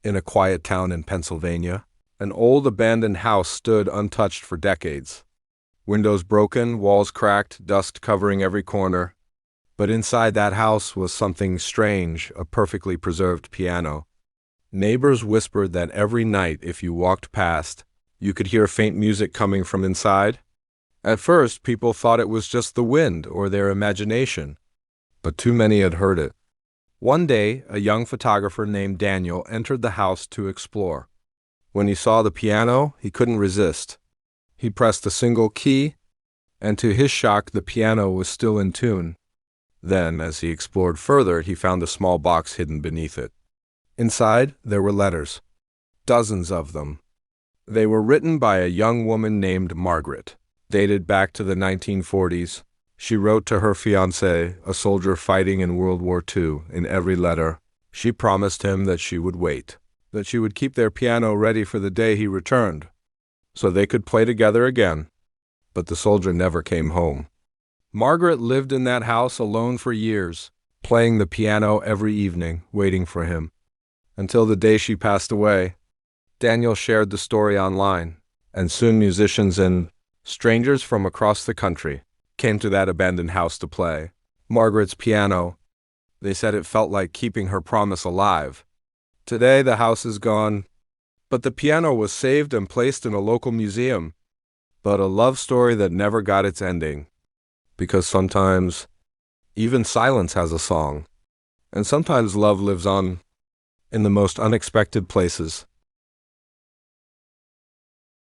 In a quiet town in Pennsylvania, an old abandoned house stood untouched for decades. Windows broken, walls cracked, dust covering every corner. But inside that house was something strange, a perfectly preserved piano. Neighbors whispered that every night, if you walked past, you could hear faint music coming from inside. At first, people thought it was just the wind or their imagination, but too many had heard it. One day, a young photographer named Daniel entered the house to explore. When he saw the piano, he couldn't resist. He pressed a single key, and to his shock, the piano was still in tune. Then, as he explored further, he found a small box hidden beneath it. Inside, there were letters, dozens of them. They were written by a young woman named Margaret, dated back to the 1940s. She wrote to her fiancé, a soldier fighting in World War II. In every letter, she promised him that she would wait, that she would keep their piano ready for the day he returned, so they could play together again. But the soldier never came home. Margaret lived in that house alone for years, playing the piano every evening, waiting for him, until the day she passed away. Daniel shared the story online, and soon musicians and strangers from across the country came to that abandoned house to play Margaret's piano. They said it felt like keeping her promise alive. Today the house is gone, but the piano was saved and placed in a local museum. But a love story that never got its ending. Because sometimes even silence has a song, and sometimes love lives on in the most unexpected places.